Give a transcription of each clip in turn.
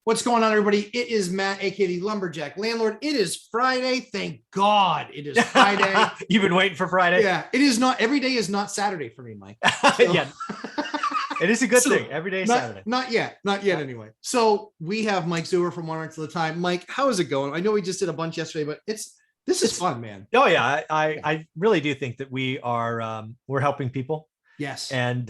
What's going on, everybody? It is Matt, aka the Lumberjack Landlord. It is Friday. Thank God it is Friday. You've been waiting for Friday? Yeah, it is not. Every day is not Saturday for me, Mike. So, yeah. It is a good thing. Every day is Saturday. Not yet. Anyway. So we have Mike Zuber from One Rent at a Time. Mike, how is it going? I know we just did a bunch yesterday, but this is fun, man. Oh yeah, I really do think that we are we're helping people. Yes, and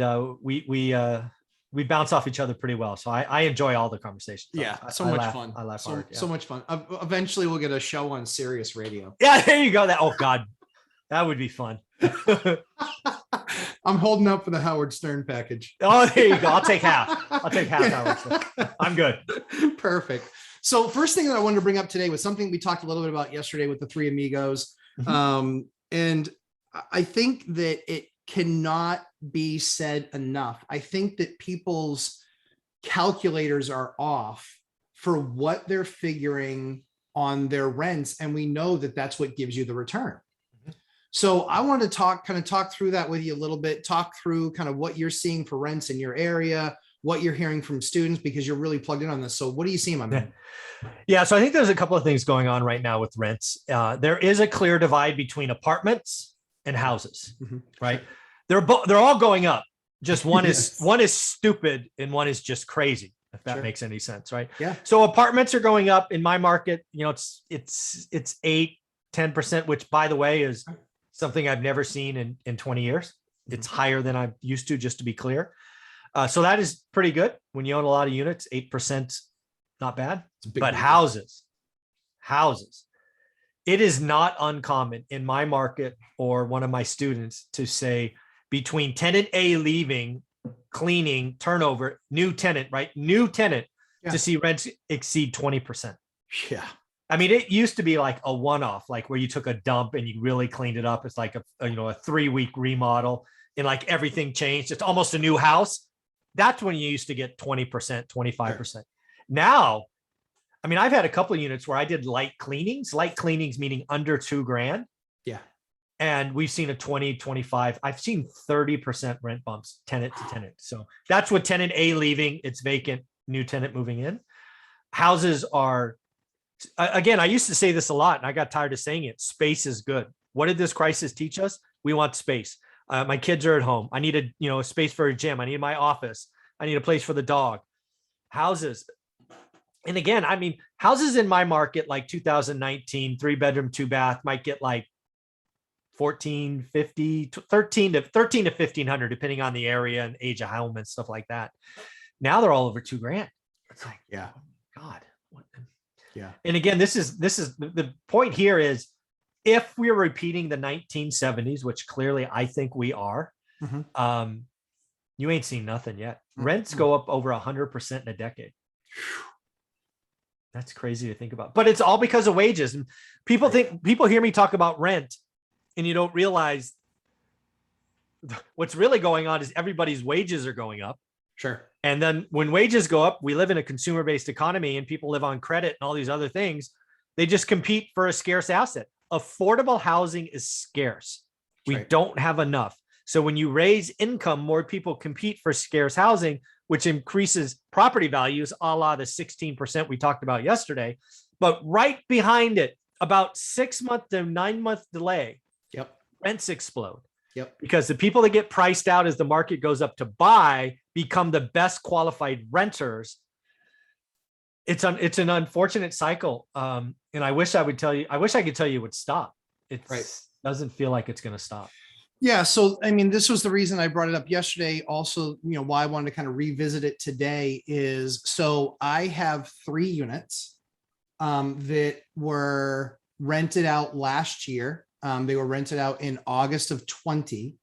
we bounce off each other pretty well. So I enjoy all the conversations. Yeah, I much fun. I laugh hard. Yeah. So much fun. Eventually, we'll get a show on Sirius Radio. Yeah, there you go. Oh God, that would be fun. I'm holding up for the Howard Stern package. Oh, there you go. I'll take half. Howard Stern. I'm good. Perfect. So first thing that I wanted to bring up today was something we talked a little bit about yesterday with the three amigos. Mm-hmm. And I think that it cannot be said enough. I think that people's calculators are off for what they're figuring on their rents. And we know that that's what gives you the return. So I want to talk through that with you a little bit, talk through kind of what you're seeing for rents in your area, what you're hearing from students, because you're really plugged in on this. So what do you see, my man? Yeah. So I think there's a couple of things going on right now with rents. There is a clear divide between apartments and houses, right? They're all going up. Just one is stupid and one is just crazy, if that makes any sense, right? Yeah. So apartments are going up in my market. You know, it's 8-10%, which by the way is something I've never seen in 20 years. It's higher than I'm used to, just to be clear. So that is pretty good. When you own a lot of units, 8%, not bad. But houses, it is not uncommon in my market or one of my students to say between tenant A leaving, cleaning, turnover, new tenant, right? New tenant to see rents exceed 20%. Yeah. I mean, it used to be like a one-off, like where you took a dump and you really cleaned it up. It's like a 3-week remodel and like everything changed. It's almost a new house. That's when you used to get 20%, 25%. Now, I mean, I've had a couple of units where I did light cleanings meaning under $2,000. Yeah. And we've seen a 20, 25, I've seen 30% rent bumps, tenant to tenant. So that's what tenant A leaving, it's vacant, new tenant moving in. Houses are, again, I used to say this a lot and I got tired of saying it. Space is good. What did this crisis teach us? We want space. My kids are at home. I need a space for a gym. I need my office. I need a place for the dog. Houses. And again, I mean, houses in my market, like 2019, 3-bedroom, 2-bath might get like 13 to 1,500, depending on the area and age of home and stuff like that. Now they're all over $2,000. It's like, yeah, oh God. What? Yeah. And again, this is the point here is if we're repeating the 1970s, which clearly I think we are, you ain't seen nothing yet. Rents go up over 100% in a decade. That's crazy to think about, but it's all because of wages. And people hear me talk about rent and you don't realize what's really going on is everybody's wages are going up. Sure. And then when wages go up, we live in a consumer-based economy and people live on credit and all these other things. They just compete for a scarce asset. Affordable housing is scarce. We don't have enough. So when you raise income, more people compete for scarce housing, which increases property values, a la the 16% we talked about yesterday. But right behind it, about 6-month to 9-month delay, rents explode. Because the people that get priced out as the market goes up to buy become the best qualified renters. It's an unfortunate cycle. And I wish I could tell you it would stop. It doesn't feel like it's going to stop. Yeah. So, I mean, this was the reason I brought it up yesterday. Also, why I wanted to kind of revisit it today is, so I have 3 units that were rented out last year. They were rented out in August of 20.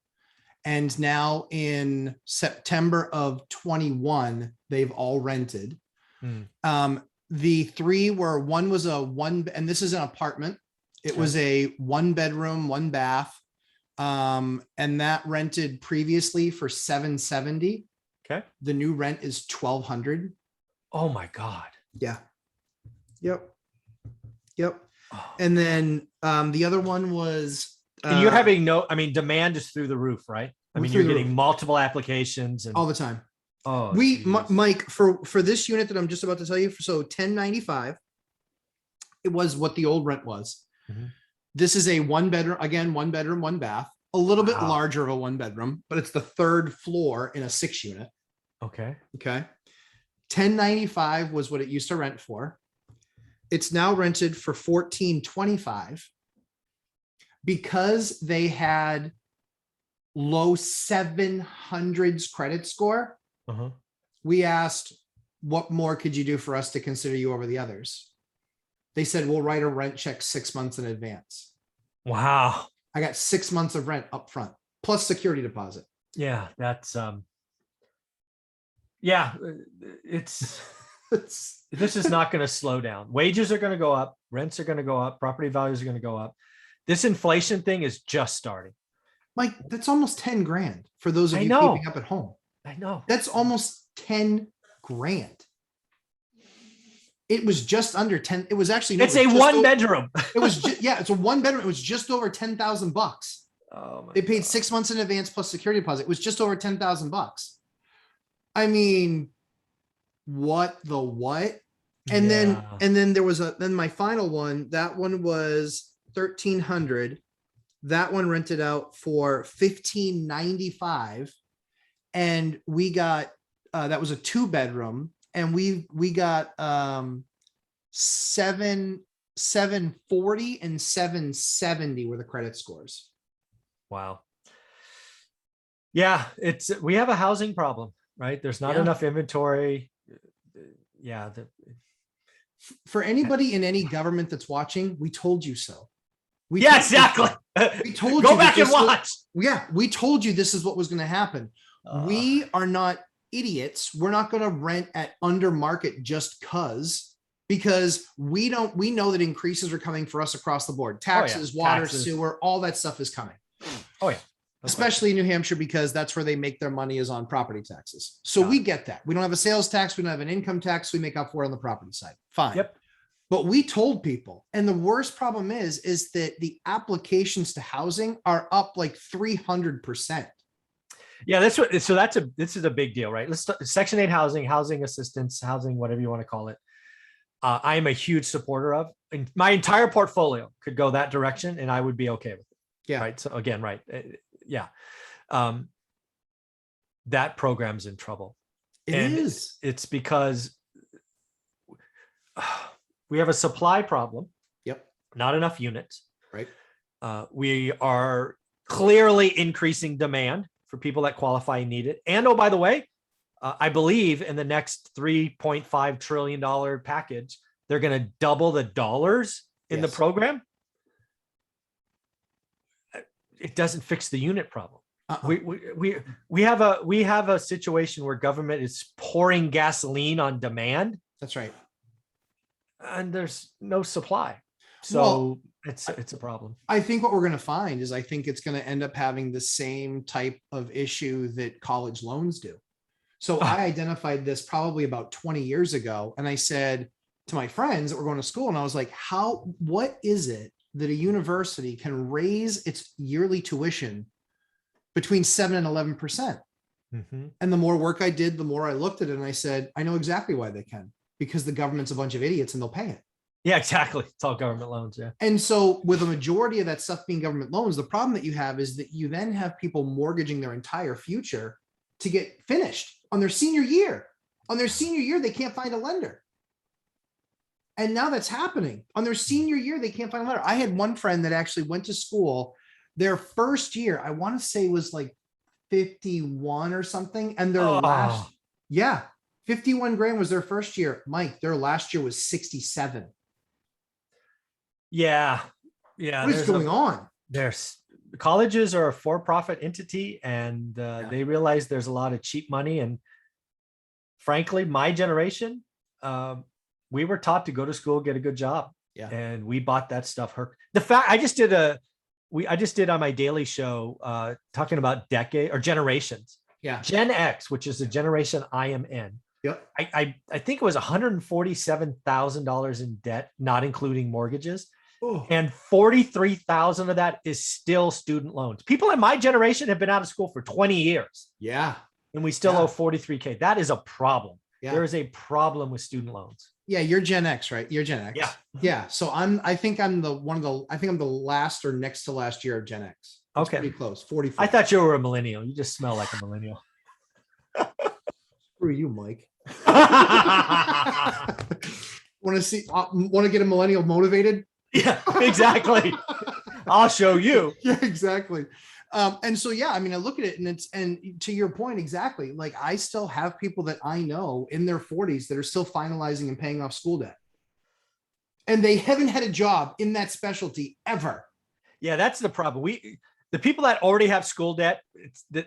And now in September of 21, they've all rented. The 3 were, one was and this is an apartment. It was a 1-bedroom, 1-bath. And that rented previously for $770. Okay. The new rent is $1,200. Oh my God. Yeah. Yep. And then the other one was and you're having demand is through the roof, right? I mean, you're getting multiple applications and all the time. Oh, Mike, for this unit that I'm just about to tell you, so 1095, it was what the old rent was. Mhm. This is a one bedroom, again, one bedroom, one bath, a little bit Wow. larger of a one bedroom, but it's the third floor in a 6 unit. Okay. Okay. 1095 was what it used to rent for. It's now rented for 1425 because they had low 700s credit score. Uh-huh. We asked, what more could you do for us to consider you over the others? They said, we'll write a rent check 6 months in advance. Wow. I got 6 months of rent up front plus security deposit. Yeah, that's yeah, it's this is not going to slow down. Wages are going to go up, rents are going to go up, property values are going to go up. This inflation thing is just starting. Mike, that's almost 10 grand for those of I you know. keeping up at home. I know. That's almost 10 grand. It was just under 10. It was actually, no, It's a one bedroom. It was yeah, it's a one bedroom. It was just over $10,000. Oh my They paid God. 6 months in advance plus security deposit. It was just over $10,000. I mean, what the what? And Yeah. then there was then my final one. That one was 1,300. That one rented out for 1,595, and we got that was a 2 bedroom, and we got 740 and 770 were the credit scores. Wow. Yeah, we have a housing problem, right? There's not Yeah. enough inventory. Yeah. For anybody in any government that's watching, we told you so. Yeah, exactly. We told Go you back and this was- watch. Yeah, we told you this is what was going to happen. We are not idiots. We're not going to rent at under market just because we know that increases are coming for us across the board. Taxes, water, Taxes. sewer, all that stuff is coming. Oh yeah. Especially in New Hampshire, because that's where they make their money is on property taxes. So Got we it. get that. We don't have a sales tax. We don't have an income tax. We make up for it on the property side. Fine. Yep. But we told people, and the worst problem is that the applications to housing are up like 300%. Yeah, this is a big deal, right? Let's start, Section 8 housing assistance, housing, whatever you want to call it. I am a huge supporter of, and my entire portfolio could go that direction, and I would be okay with it. Yeah. Right. So again, right. Yeah. That program's in trouble. It is. It's because we have a supply problem. Yep. Not enough units. Right. We are clearly increasing demand for people that qualify and need it. And oh, by the way, I believe in the next $3.5 trillion package, they're going to double the dollars in the program. It doesn't fix the unit problem. We have a situation where government is pouring gasoline on demand. That's right. And there's no supply. So it's a problem. I think what we're going to find is I think it's going to end up having the same type of issue that college loans do. So I identified this probably about 20 years ago. And I said to my friends that were going to school, and I was like, what is it that a university can raise its yearly tuition between 7 and 11%? Mm-hmm. And the more work I did, the more I looked at it, and I said, I know exactly why they can, because the government's a bunch of idiots and they'll pay it. Yeah, exactly. It's all government loans. Yeah. And so with a majority of that stuff being government loans, the problem that you have is that you then have people mortgaging their entire future to get finished on their senior year. On their senior year, they can't find a lender. And now that's happening. On their senior year, they can't find a lender. I had one friend that actually went to school. Their first year, I want to say, was like 51 or something. And their last, 51 grand was their first year. Mike, their last year was 67. Yeah. What is going on? There's colleges are a for-profit entity, and they realize there's a lot of cheap money. And frankly, my generation, we were taught to go to school, get a good job. Yeah. And we bought that stuff. The fact I just did on my daily show talking about decade or generations. Yeah. Gen X, which is the generation I am in. Yep. I think it was $147,000 in debt, not including mortgages. Oh. And 43,000 of that is still student loans. People in my generation have been out of school for 20 years. Yeah. and we still Yeah. owe 43K. That is a problem. Yeah. There is a problem with student loans. Yeah, you're Gen X, right? You're Gen X. Yeah. Yeah. So I think I'm the last or next to last year of Gen X. It's Okay. pretty close. 44. I thought you were a millennial. You just smell like a millennial. Screw you, Mike. Want to get a millennial motivated? Yeah, exactly. I'll show you. Yeah, exactly. And so, yeah, I mean, I look at it and to your point, exactly. Like I still have people that I know in their 40s that are still finalizing and paying off school debt. And they haven't had a job in that specialty ever. Yeah, that's the problem. The people that already have school debt,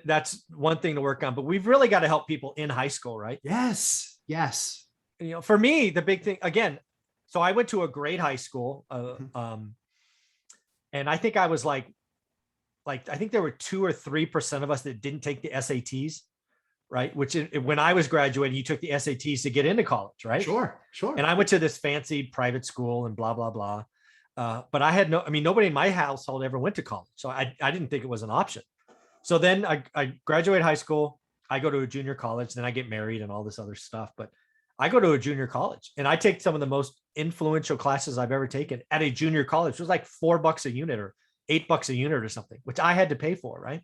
that's one thing to work on, but we've really got to help people in high school, right? Yes. Yes. You know, for me, the big thing again, so I went to a great high school, and I think I was like I think there were 2 or 3% of us that didn't take the SATs, right? Which when I was graduating, you took the SATs to get into college, right? Sure. And I went to this fancy private school and blah, blah, blah. But I had nobody in my household ever went to college. So I didn't think it was an option. So then I graduate high school, I go to a junior college, then I get married and all this other stuff. But I go to a junior college and I take some of the most influential classes I've ever taken at a junior college. It was like $4 a unit or $8 a unit or something, which I had to pay for, right?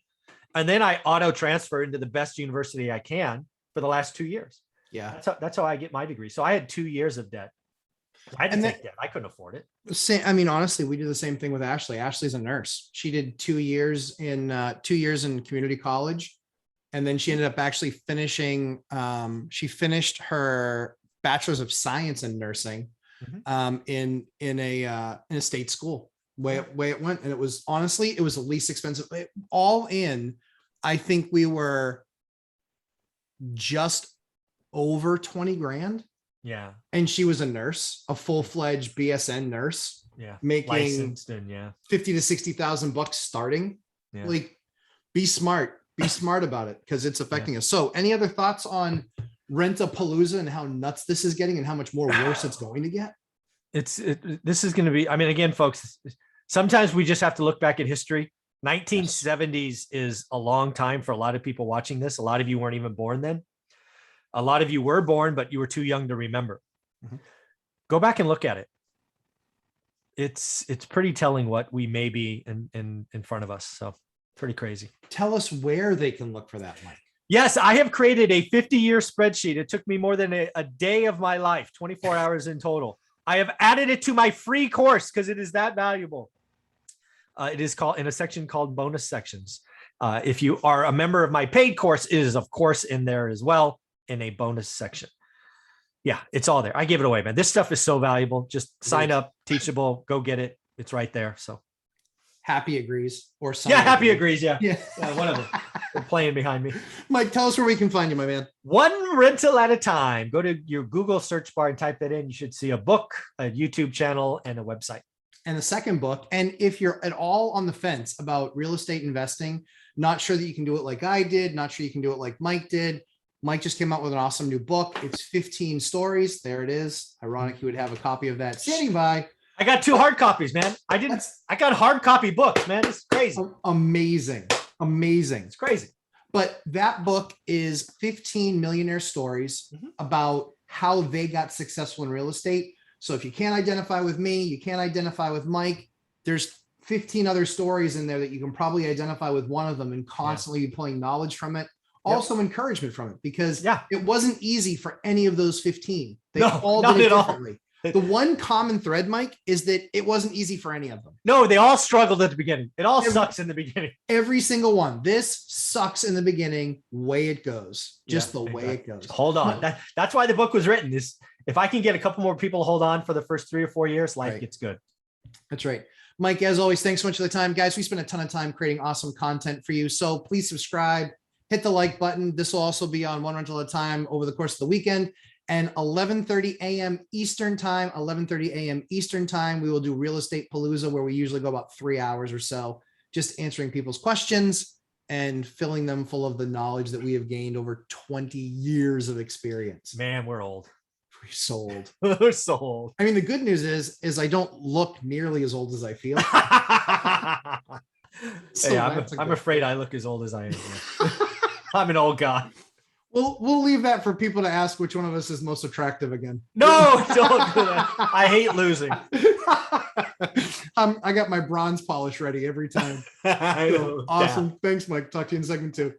And then I auto transfer into the best university I can for the last 2 years. Yeah. That's how I get my degree. So I had 2 years of debt. I had to take debt. I couldn't afford it. I mean, honestly, we do the same thing with Ashley. Ashley's a nurse. She did 2 years in community college. And then she ended up actually finishing, she finished her bachelor's of science in nursing in a state school. Way it went. And it was honestly, it was the least expensive. All in, I think we were just over 20 grand. Yeah. And she was a nurse, a full-fledged BSN nurse. Yeah. Making licensed and yeah. 50 to 60,000 bucks starting. Yeah. Like, be smart about it because it's affecting us. So any other thoughts on Rent-A-Palooza and how nuts this is getting and how much more worse it's going to get? This is going to be, I mean, again, folks, sometimes we just have to look back at history. 1970s is a long time for a lot of people watching this. A lot of you weren't even born then. A lot of you were born, but you were too young to remember. Go back and look at it. It's pretty telling what we may be in front of us. So pretty crazy. Tell us where they can look for that, Mike. Yes, I have created a 50-year spreadsheet. It took me more than a day of my life, 24 hours in total. I have added it to my free course because it is that valuable. It is called in a section called bonus sections. If you are a member of my paid course, it is of course in there as well in a bonus section. Yeah, it's all there. I give it away, man. This stuff is so valuable. Just sign up, teachable, go get it. It's right there. So Happy agrees or yeah, Happy agrees. Yeah. Yeah. Whatever. They're playing behind me. Mike, tell us where we can find you, my man. One rental at a time. Go to your Google search bar and type that in. You should see a book, a YouTube channel, and a website. And the second book. And if you're at all on the fence about real estate investing, not sure that you can do it like I did, not sure you can do it like Mike did. Mike just came out with an awesome new book. It's 15 stories. There it is. Ironic you would have a copy of that standing by. I got 2 hard copies, man. I got hard copy books, man. It's crazy. Amazing. It's crazy. But that book is 15 millionaire stories about how they got successful in real estate. So if you can't identify with me, you can't identify with Mike, there's 15 other stories in there that you can probably identify with one of them and constantly be pulling knowledge from it. Also encouragement from it because it wasn't easy for any of those 15. They all did it differently. The one common thread, Mike, is that it wasn't easy for any of them. No, they all struggled at the beginning. It all sucks in the beginning. Every single one. This sucks in the beginning. Way it goes. Just the way it goes. Hold on. That's why the book was written. Is if I can get a couple more people to hold on for the first 3 or 4 years, life gets good. That's right. Mike, as always, thanks so much for the time. Guys, we spent a ton of time creating awesome content for you. So please subscribe, hit the like button. This will also be on One Rental at a Time over the course of the weekend. And 11:30 a.m. Eastern time, 11:30 a.m. Eastern time, we will do Real Estate Palooza, where we usually go about 3 hours or so, just answering people's questions and filling them full of the knowledge that we have gained over 20 years of experience. Man, we're old. We're so old. We're so old. I mean, the good news is I don't look nearly as old as I feel. So hey, I'm afraid I look as old as I am. I'm an old guy. We'll leave that for people to ask which one of us is most attractive again. No, don't do that. I hate losing. I got my bronze polish ready every time. I So, know. awesome. Thanks, Mike. Talk to you in segment 2.